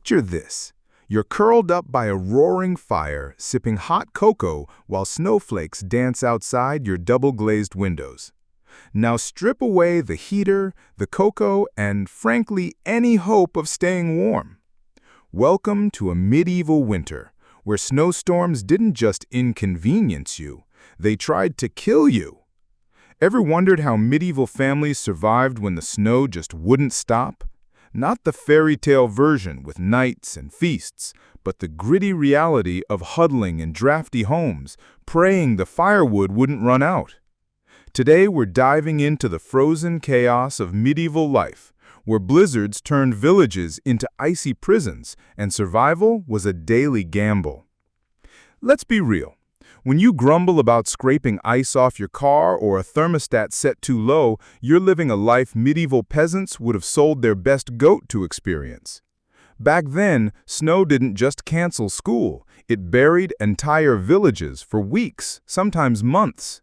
Picture this. You're curled up by a roaring fire, sipping hot cocoa while snowflakes dance outside your double-glazed windows. Now strip away the heater, the cocoa, and, frankly, any hope of staying warm. Welcome to a medieval winter, where snowstorms didn't just inconvenience you, they tried to kill you. Ever wondered how medieval families survived when the snow just wouldn't stop? Not the fairy tale version with knights and feasts, but the gritty reality of huddling in drafty homes, praying the firewood wouldn't run out. Today we're diving into the frozen chaos of medieval life, where blizzards turned villages into icy prisons and survival was a daily gamble. Let's be real. When you grumble about scraping ice off your car or a thermostat set too low, you're living a life medieval peasants would have sold their best goat to experience. Back then, snow didn't just cancel school, it buried entire villages for weeks, sometimes months.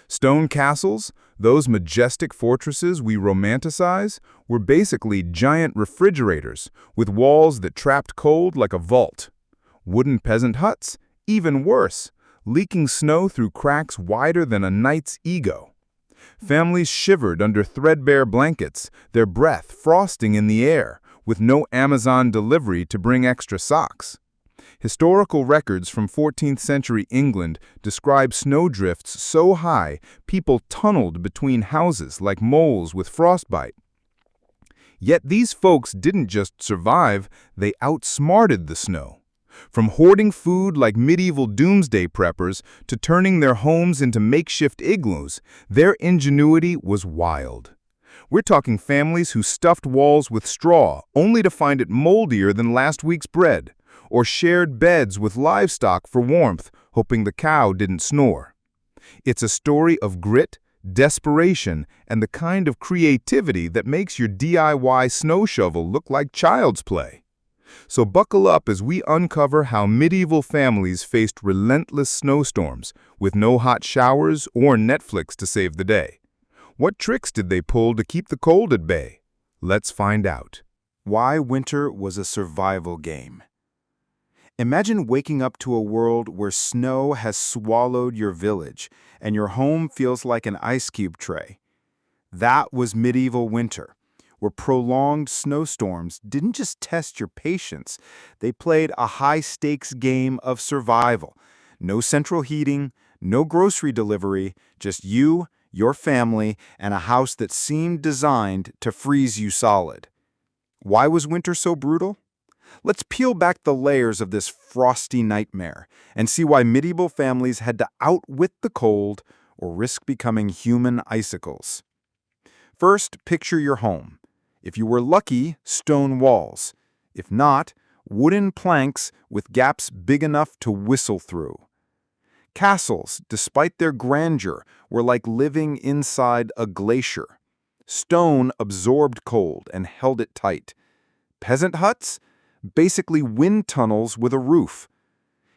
Stone castles, those majestic fortresses we romanticize, were basically giant refrigerators with walls that trapped cold like a vault. Wooden peasant huts, even worse, leaking snow through cracks wider than a knight's ego. Families shivered under threadbare blankets, their breath frosting in the air, with no Amazon delivery to bring extra socks. Historical records from 14th century England describe snowdrifts so high people tunneled between houses like moles with frostbite. Yet these folks didn't just survive, they outsmarted the snow. From hoarding food like medieval doomsday preppers to turning their homes into makeshift igloos, their ingenuity was wild. We're talking families who stuffed walls with straw only to find it moldier than last week's bread, or shared beds with livestock for warmth, hoping the cow didn't snore. It's a story of grit, desperation, and the kind of creativity that makes your DIY snow shovel look like child's play. So buckle up as we uncover how medieval families faced relentless snowstorms with no hot showers or Netflix to save the day. What tricks did they pull to keep the cold at bay? Let's find out. Why winter was a survival game. Imagine waking up to a world where snow has swallowed your village and your home feels like an ice cube tray. That was medieval winter, where prolonged snowstorms didn't just test your patience, they played a high-stakes game of survival. No central heating, no grocery delivery, just you, your family, and a house that seemed designed to freeze you solid. Why was winter so brutal? Let's peel back the layers of this frosty nightmare and see why medieval families had to outwit the cold or risk becoming human icicles. First, picture your home. If you were lucky, stone walls. If not, wooden planks with gaps big enough to whistle through. Castles, despite their grandeur, were like living inside a glacier. Stone absorbed cold and held it tight. Peasant huts? Basically wind tunnels with a roof.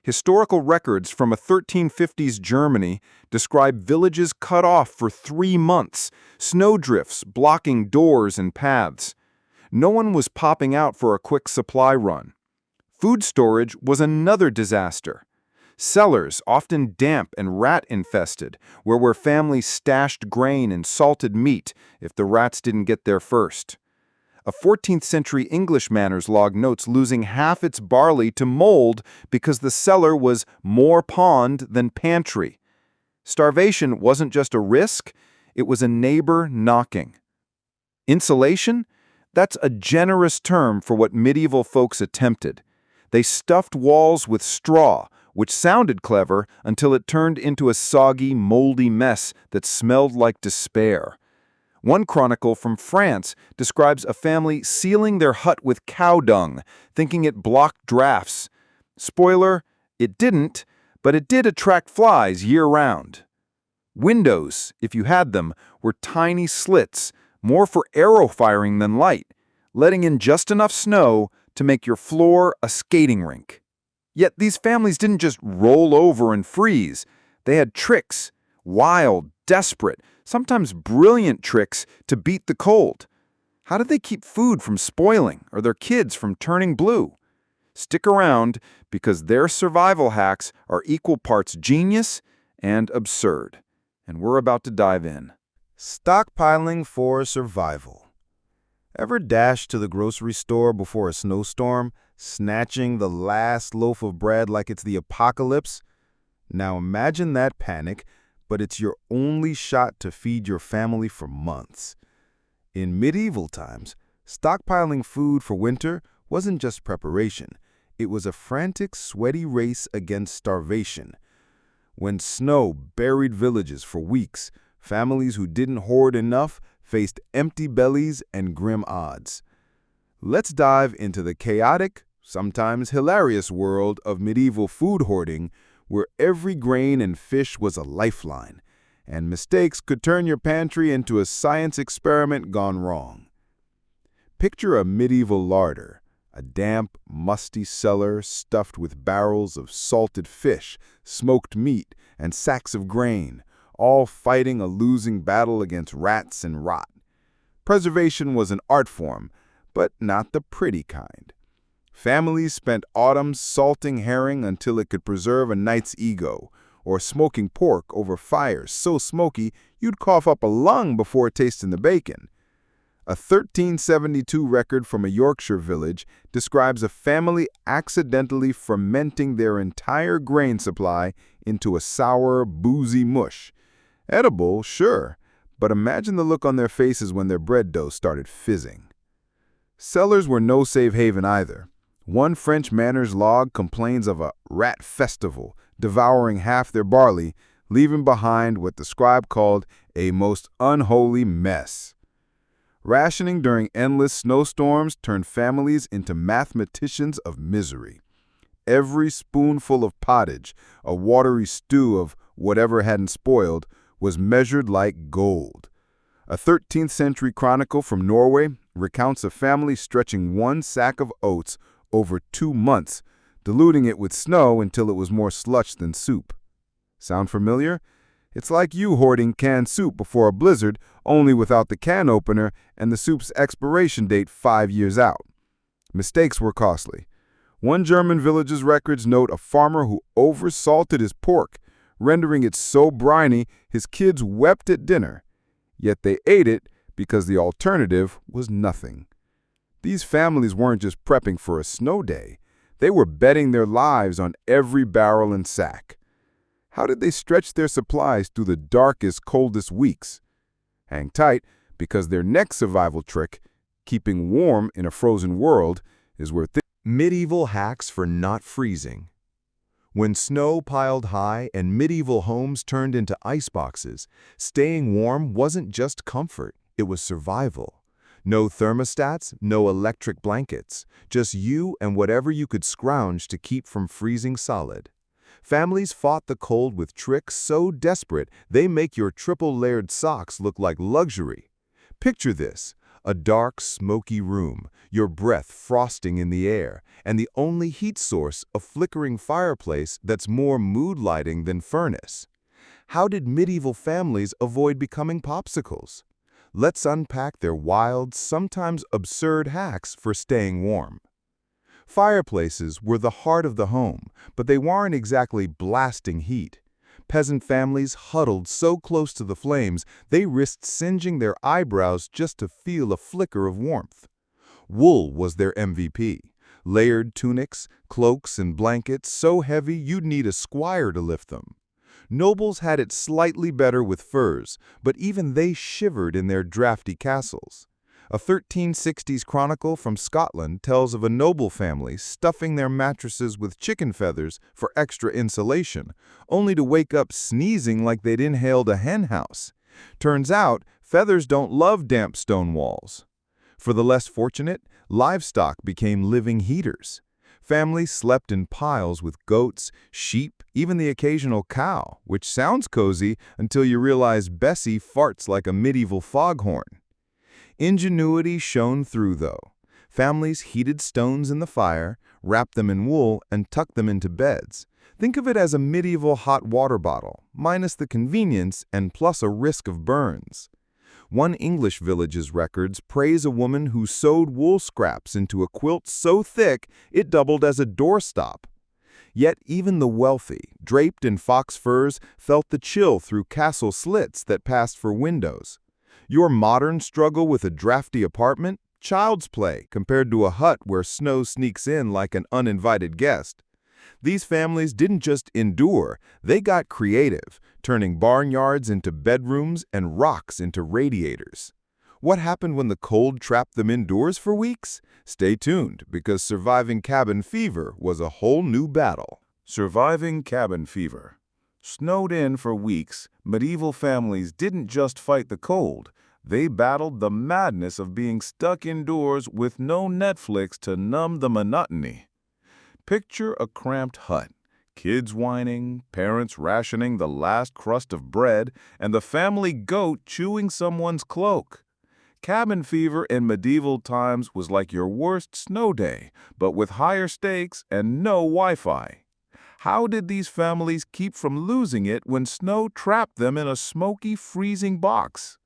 Historical records from a 1350s Germany describe villages cut off for 3 months, snowdrifts blocking doors and paths. No one was popping out for a quick supply run. Food storage was another disaster. Cellars, often damp and rat-infested, were where families stashed grain and salted meat if the rats didn't get there first. A 14th century English manners log notes losing half its barley to mold because the cellar was more pond than pantry. Starvation wasn't just a risk, it was a neighbor knocking. Insulation? That's a generous term for what medieval folks attempted. They stuffed walls with straw, which sounded clever until it turned into a soggy, moldy mess that smelled like despair. One chronicle from France describes a family sealing their hut with cow dung, thinking it blocked drafts. Spoiler, it didn't, but it did attract flies year-round. Windows, if you had them, were tiny slits, more for arrow firing than light, letting in just enough snow to make your floor a skating rink. Yet these families didn't just roll over and freeze. They had tricks, wild, desperate, sometimes brilliant tricks to beat the cold. How did they keep food from spoiling or their kids from turning blue? Stick around because their survival hacks are equal parts genius and absurd. And we're about to dive in. Stockpiling for survival. Ever dash to the grocery store before a snowstorm, snatching the last loaf of bread like it's the apocalypse? Now imagine that panic, but it's your only shot to feed your family for months. In medieval times, stockpiling food for winter wasn't just preparation. It was a frantic, sweaty race against starvation. When snow buried villages for weeks, families who didn't hoard enough faced empty bellies and grim odds. Let's dive into the chaotic, sometimes hilarious world of medieval food hoarding, where every grain and fish was a lifeline, and mistakes could turn your pantry into a science experiment gone wrong. Picture a medieval larder, a damp, musty cellar stuffed with barrels of salted fish, smoked meat, and sacks of grain, all fighting a losing battle against rats and rot. Preservation was an art form, but not the pretty kind. Families spent autumns salting herring until it could preserve a knight's ego, or smoking pork over fires so smoky you'd cough up a lung before tasting the bacon. A 1372 record from a Yorkshire village describes a family accidentally fermenting their entire grain supply into a sour, boozy mush. Edible, sure, but imagine the look on their faces when their bread dough started fizzing. Cellars were no safe haven either. One French manor's log complains of a rat festival devouring half their barley, leaving behind what the scribe called a most unholy mess. Rationing during endless snowstorms turned families into mathematicians of misery. Every spoonful of pottage, a watery stew of whatever hadn't spoiled, was measured like gold. A 13th century chronicle from Norway recounts a family stretching one sack of oats over 2 months, diluting it with snow until it was more slush than soup. Sound familiar? It's like you hoarding canned soup before a blizzard, only without the can opener and the soup's expiration date 5 years out. Mistakes were costly. One German village's records note a farmer who oversalted his pork, rendering it so briny his kids wept at dinner. Yet they ate it because the alternative was nothing. These families weren't just prepping for a snow day. They were betting their lives on every barrel and sack. How did they stretch their supplies through the darkest, coldest weeks? Hang tight, because their next survival trick, keeping warm in a frozen world, is where medieval hacks for not freezing. When snow piled high and medieval homes turned into iceboxes, staying warm wasn't just comfort, it was survival. No thermostats, no electric blankets, just you and whatever you could scrounge to keep from freezing solid. Families fought the cold with tricks so desperate they make your triple-layered socks look like luxury. Picture this, a dark, smoky room, your breath frosting in the air, and the only heat source a flickering fireplace that's more mood lighting than furnace. How did medieval families avoid becoming popsicles? Let's unpack their wild, sometimes absurd hacks for staying warm. Fireplaces were the heart of the home, but they weren't exactly blasting heat. Peasant families huddled so close to the flames they risked singeing their eyebrows just to feel a flicker of warmth. Wool was their MVP. Layered tunics, cloaks, and blankets so heavy you'd need a squire to lift them. Nobles had it slightly better with furs, but even they shivered in their drafty castles. A 1360s chronicle from Scotland tells of a noble family stuffing their mattresses with chicken feathers for extra insulation, only to wake up sneezing like they'd inhaled a henhouse. Turns out, feathers don't love damp stone walls. For the less fortunate, livestock became living heaters. Families slept in piles with goats, sheep, even the occasional cow, which sounds cozy until you realize Bessie farts like a medieval foghorn. Ingenuity shone through, though. Families heated stones in the fire, wrapped them in wool, and tucked them into beds. Think of it as a medieval hot water bottle, minus the convenience and plus a risk of burns. One English village's records praise a woman who sewed wool scraps into a quilt so thick it doubled as a doorstop. Yet even the wealthy, draped in fox furs, felt the chill through castle slits that passed for windows. Your modern struggle with a drafty apartment? Child's play compared to a hut where snow sneaks in like an uninvited guest. These families didn't just endure, they got creative, turning barnyards into bedrooms and rocks into radiators. What happened when the cold trapped them indoors for weeks? Stay tuned, because surviving cabin fever was a whole new battle. Surviving cabin fever. Snowed in for weeks, medieval families didn't just fight the cold. They battled the madness of being stuck indoors with no Netflix to numb the monotony. Picture a cramped hut, kids whining, parents rationing the last crust of bread, and the family goat chewing someone's cloak. Cabin fever in medieval times was like your worst snow day, but with higher stakes and no Wi-Fi. How did these families keep from losing it when snow trapped them in a smoky, freezing box?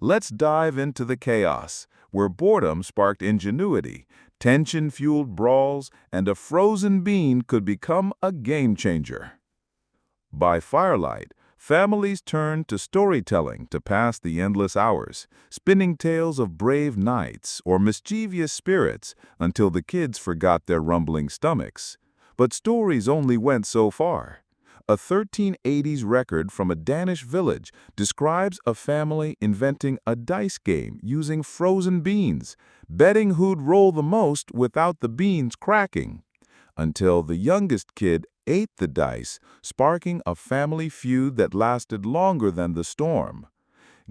Let's dive into the chaos, where boredom sparked ingenuity, tension fueled brawls, and a frozen bean could become a game changer. By firelight, families turned to storytelling to pass the endless hours, spinning tales of brave knights or mischievous spirits until the kids forgot their rumbling stomachs. But stories only went so far. A 1380s record from a Danish village describes a family inventing a dice game using frozen beans, betting who'd roll the most without the beans cracking, until the youngest kid ate the dice, sparking a family feud that lasted longer than the storm.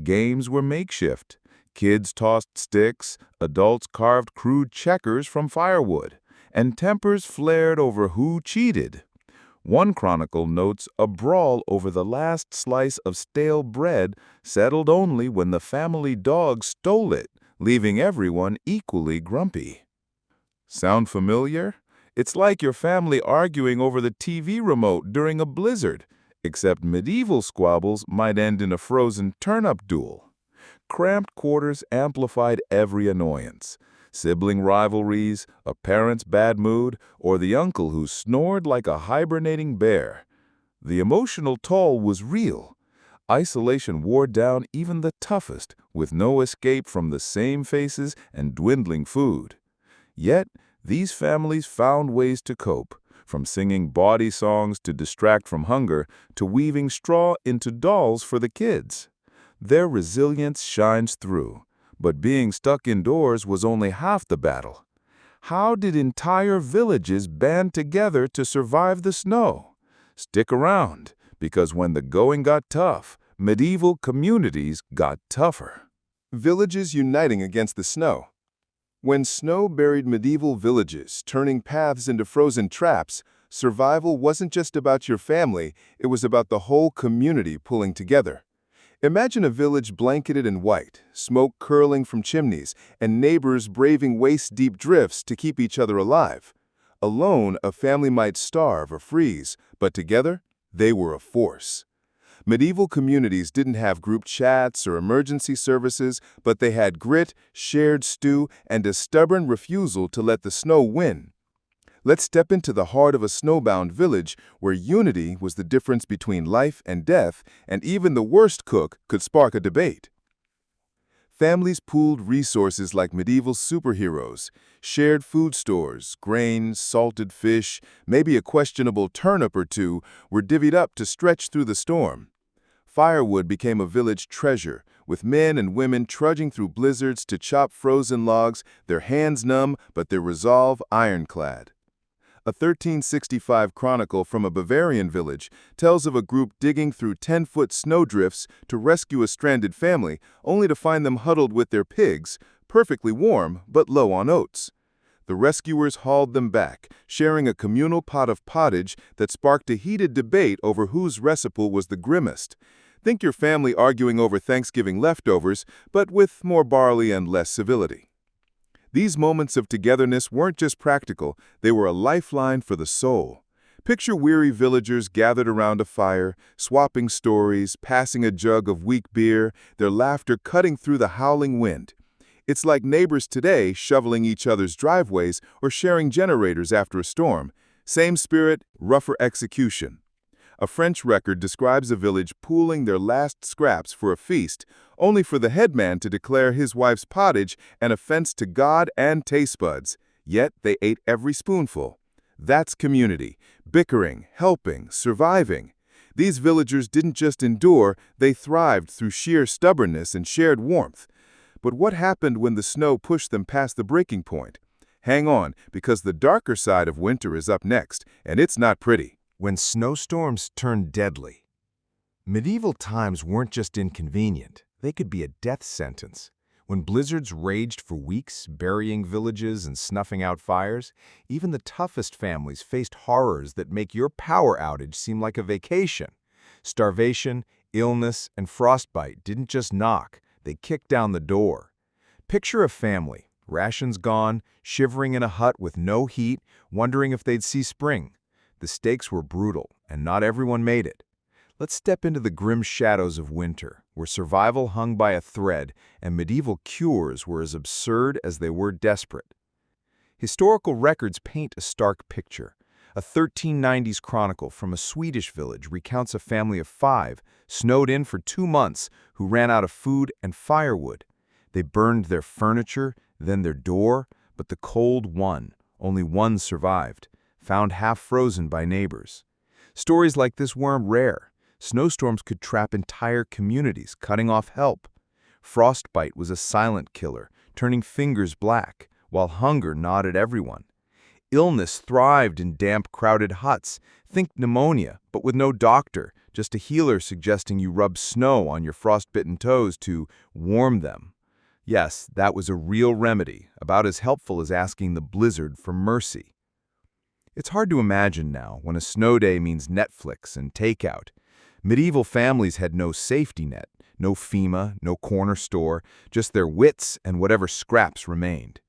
Games were makeshift. Kids tossed sticks, adults carved crude checkers from firewood, and tempers flared over who cheated. One chronicle notes a brawl over the last slice of stale bread settled only when the family dog stole it, leaving everyone equally grumpy. Sound familiar? It's like your family arguing over the TV remote during a blizzard, except medieval squabbles might end in a frozen turnip duel. Cramped quarters amplified every annoyance. Sibling rivalries, a parent's bad mood, or the uncle who snored like a hibernating bear. The emotional toll was real. Isolation wore down even the toughest, with no escape from the same faces and dwindling food. Yet, these families found ways to cope, from singing bawdy songs to distract from hunger, to weaving straw into dolls for the kids. Their resilience shines through. But being stuck indoors was only half the battle. How did entire villages band together to survive the snow? Stick around, because when the going got tough, medieval communities got tougher. Villages uniting against the snow. When snow buried medieval villages, turning paths into frozen traps, survival wasn't just about your family, it was about the whole community pulling together. Imagine a village blanketed in white, smoke curling from chimneys, and neighbors braving waist-deep drifts to keep each other alive. Alone, a family might starve or freeze, but together, they were a force. Medieval communities didn't have group chats or emergency services, but they had grit, shared stew, and a stubborn refusal to let the snow win. Let's step into the heart of a snowbound village where unity was the difference between life and death, and even the worst cook could spark a debate. Families pooled resources like medieval superheroes, shared food stores, grains, salted fish, maybe a questionable turnip or two were divvied up to stretch through the storm. Firewood became a village treasure, with men and women trudging through blizzards to chop frozen logs, their hands numb but their resolve ironclad. A 1365 chronicle from a Bavarian village tells of a group digging through 10-foot snowdrifts to rescue a stranded family, only to find them huddled with their pigs, perfectly warm but low on oats. The rescuers hauled them back, sharing a communal pot of pottage that sparked a heated debate over whose recipe was the grimmest. Think your family arguing over Thanksgiving leftovers, but with more barley and less civility. These moments of togetherness weren't just practical, they were a lifeline for the soul. Picture weary villagers gathered around a fire, swapping stories, passing a jug of weak beer, their laughter cutting through the howling wind. It's like neighbors today shoveling each other's driveways or sharing generators after a storm. Same spirit, rougher execution. A French record describes a village pooling their last scraps for a feast, only for the headman to declare his wife's pottage an offense to God and taste buds. Yet they ate every spoonful. That's community, bickering, helping, surviving. These villagers didn't just endure, they thrived through sheer stubbornness and shared warmth. But what happened when the snow pushed them past the breaking point? Hang on, because the darker side of winter is up next, and it's not pretty. When snowstorms turned deadly. Medieval times weren't just inconvenient, they could be a death sentence. When blizzards raged for weeks, burying villages and snuffing out fires, even the toughest families faced horrors that make your power outage seem like a vacation. Starvation, illness, and frostbite didn't just knock, they kicked down the door. Picture a family, rations gone, shivering in a hut with no heat, wondering if they'd see spring. The stakes were brutal, and not everyone made it. Let's step into the grim shadows of winter, where survival hung by a thread and medieval cures were as absurd as they were desperate. Historical records paint a stark picture. A 1390s chronicle from a Swedish village recounts a family of 5, snowed in for 2 months, who ran out of food and firewood. They burned their furniture, then their door, but the cold won. Only one survived, found half frozen by neighbors. Stories like this weren't rare. Snowstorms could trap entire communities, cutting off help. Frostbite was a silent killer, turning fingers black, while hunger gnawed at everyone. Illness thrived in damp, crowded huts. Think pneumonia, but with no doctor, just a healer suggesting you rub snow on your frostbitten toes to warm them. Yes, that was a real remedy, about as helpful as asking the blizzard for mercy. It's hard to imagine now when a snow day means Netflix and takeout. Medieval families had no safety net, no FEMA, no corner store, just their wits and whatever scraps remained.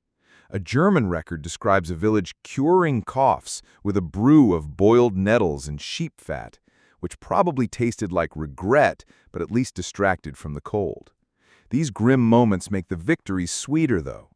A German record describes a village curing coughs with a brew of boiled nettles and sheep fat, which probably tasted like regret, but at least distracted from the cold. These grim moments make the victories sweeter, though.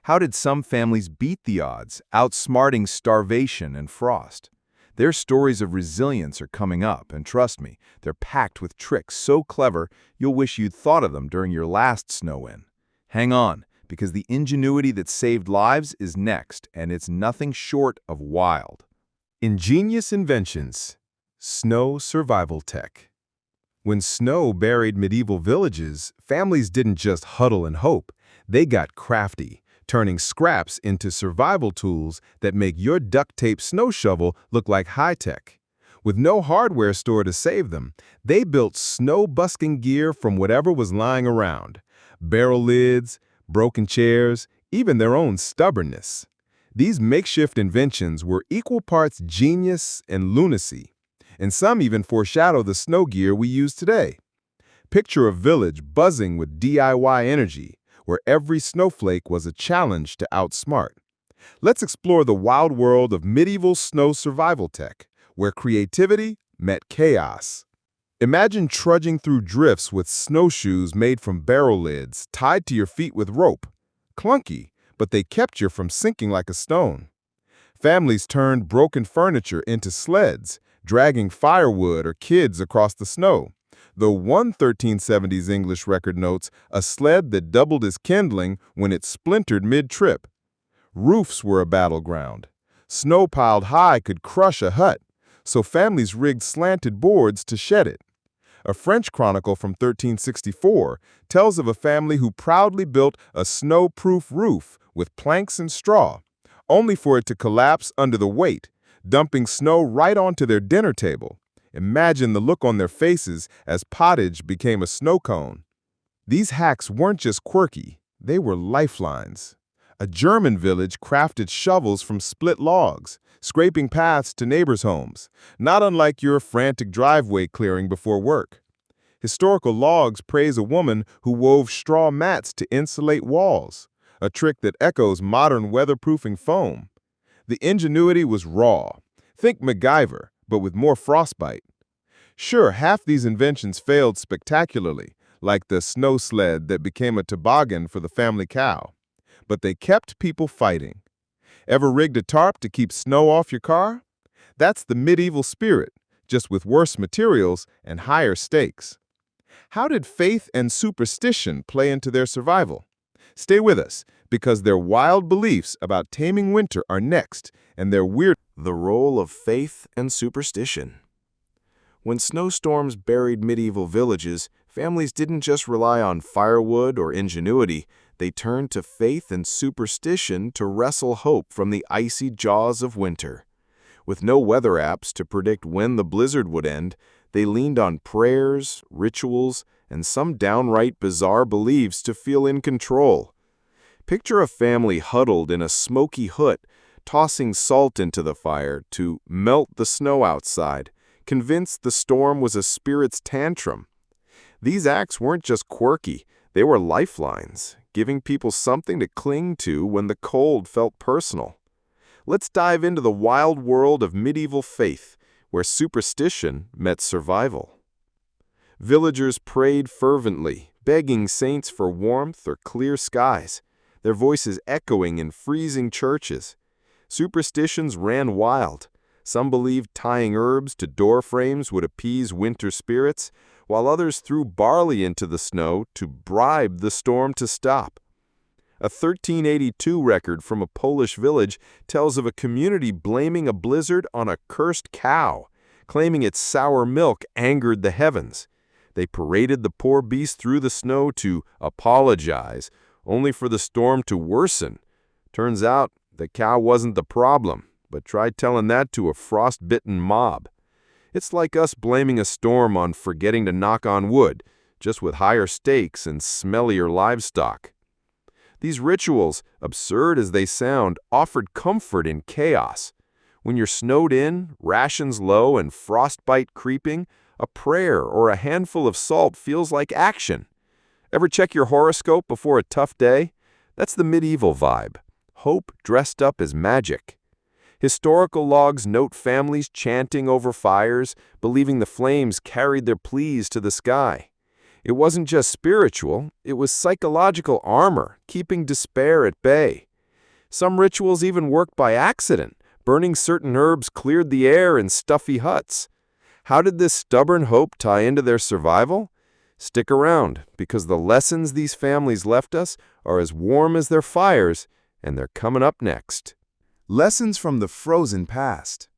How did some families beat the odds, outsmarting starvation and frost? Their stories of resilience are coming up, and trust me, they're packed with tricks so clever you'll wish you'd thought of them during your last snow-in. Hang on, because the ingenuity that saved lives is next, and it's nothing short of wild. Ingenious inventions. Snow survival tech. When snow buried medieval villages, families didn't just huddle and hope. They got crafty, turning scraps into survival tools that make your duct tape snow shovel look like high-tech. With no hardware store to save them, they built snow-busking gear from whatever was lying around. Barrel lids, broken chairs, even their own stubbornness. These makeshift inventions were equal parts genius and lunacy, and some even foreshadow the snow gear we use today. Picture a village buzzing with DIY energy, where every snowflake was a challenge to outsmart. Let's explore the wild world of medieval snow survival tech, where creativity met chaos. Imagine trudging through drifts with snowshoes made from barrel lids tied to your feet with rope. Clunky, but they kept you from sinking like a stone. Families turned broken furniture into sleds, dragging firewood or kids across the snow. Though one 1370s English record notes a sled that doubled as kindling when it splintered mid-trip. Roofs were a battleground. Snow piled high could crush a hut, so families rigged slanted boards to shed it. A French chronicle from 1364 tells of a family who proudly built a snow-proof roof with planks and straw, only for it to collapse under the weight, dumping snow right onto their dinner table. Imagine the look on their faces as pottage became a snow cone. These hacks weren't just quirky, they were lifelines. A German village crafted shovels from split logs, scraping paths to neighbors' homes, not unlike your frantic driveway clearing before work. Historical logs praise a woman who wove straw mats to insulate walls, a trick that echoes modern weatherproofing foam. The ingenuity was raw. Think MacGyver, but with more frostbite. Sure, half these inventions failed spectacularly, like the snow sled that became a toboggan for the family cow. But they kept people fighting. Ever rigged a tarp to keep snow off your car? That's the medieval spirit, just with worse materials and higher stakes. How did faith and superstition play into their survival? Stay with us, because their wild beliefs about taming winter are next, and their weird. The role of faith and superstition. When snowstorms buried medieval villages, families didn't just rely on firewood or ingenuity, they turned to faith and superstition to wrestle hope from the icy jaws of winter. With no weather apps to predict when the blizzard would end, they leaned on prayers, rituals, and some downright bizarre beliefs to feel in control. Picture a family huddled in a smoky hut, tossing salt into the fire to melt the snow outside, convinced the storm was a spirit's tantrum. These acts weren't just quirky, they were lifelines, giving people something to cling to when the cold felt personal. Let's dive into the wild world of medieval faith, where superstition met survival. Villagers prayed fervently, begging saints for warmth or clear skies, their voices echoing in freezing churches. Superstitions ran wild. Some believed tying herbs to door frames would appease winter spirits, while others threw barley into the snow to bribe the storm to stop. A 1382 record from a Polish village tells of a community blaming a blizzard on a cursed cow, claiming its sour milk angered the heavens. They paraded the poor beast through the snow to apologize, only for the storm to worsen. Turns out the cow wasn't the problem, but try telling that to a frost-bitten mob. It's like us blaming a storm on forgetting to knock on wood, just with higher stakes and smellier livestock. These rituals, absurd as they sound, offered comfort in chaos. When you're snowed in, rations low, and frostbite creeping, a prayer or a handful of salt feels like action. Ever check your horoscope before a tough day? That's the medieval vibe. Hope dressed up as magic. Historical logs note families chanting over fires, believing the flames carried their pleas to the sky. It wasn't just spiritual, it was psychological armor, keeping despair at bay. Some rituals even worked by accident. Burning certain herbs cleared the air in stuffy huts. How did this stubborn hope tie into their survival? Stick around, because the lessons these families left us are as warm as their fires, and they're coming up next. Lessons from the frozen past.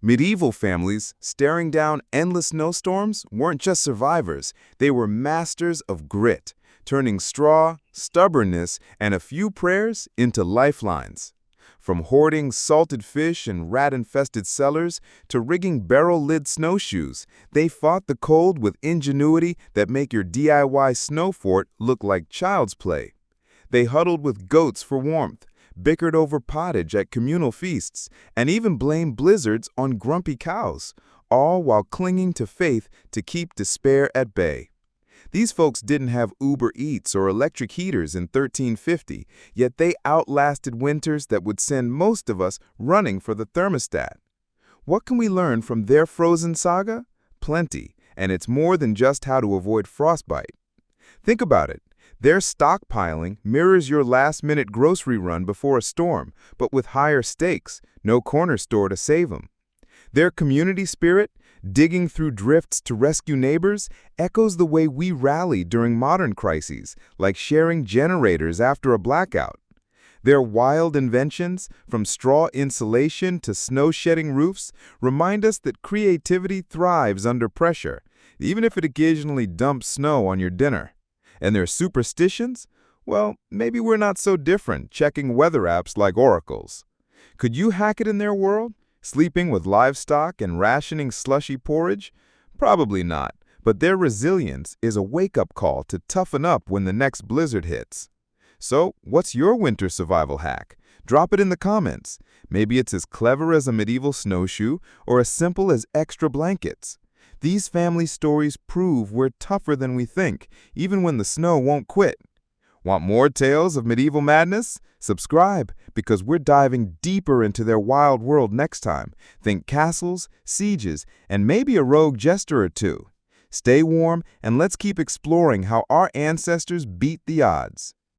Medieval families, staring down endless snowstorms, weren't just survivors, they were masters of grit, turning straw, stubbornness, and a few prayers into lifelines. From hoarding salted fish in rat-infested cellars to rigging barrel-lid snowshoes, they fought the cold with ingenuity that make your DIY snow fort look like child's play. They huddled with goats for warmth, bickered over pottage at communal feasts, and even blamed blizzards on grumpy cows, all while clinging to faith to keep despair at bay. These folks didn't have Uber Eats or electric heaters in 1350, yet they outlasted winters that would send most of us running for the thermostat. What can we learn from their frozen saga? Plenty, and it's more than just how to avoid frostbite. Think about it. Their stockpiling mirrors your last-minute grocery run before a storm, but with higher stakes, no corner store to save them. Their community spirit, digging through drifts to rescue neighbors, echoes the way we rally during modern crises, like sharing generators after a blackout. Their wild inventions, from straw insulation to snow-shedding roofs, remind us that creativity thrives under pressure, even if it occasionally dumps snow on your dinner. And their superstitions? Well, maybe we're not so different, checking weather apps like oracles. Could you hack it in their world? Sleeping with livestock and rationing slushy porridge? Probably not, but their resilience is a wake-up call to toughen up when the next blizzard hits. So, what's your winter survival hack? Drop it in the comments. Maybe it's as clever as a medieval snowshoe or as simple as extra blankets. These family stories prove we're tougher than we think, even when the snow won't quit. Want more tales of medieval madness? Subscribe, because we're diving deeper into their wild world next time. Think castles, sieges, and maybe a rogue jester or two. Stay warm, and let's keep exploring how our ancestors beat the odds.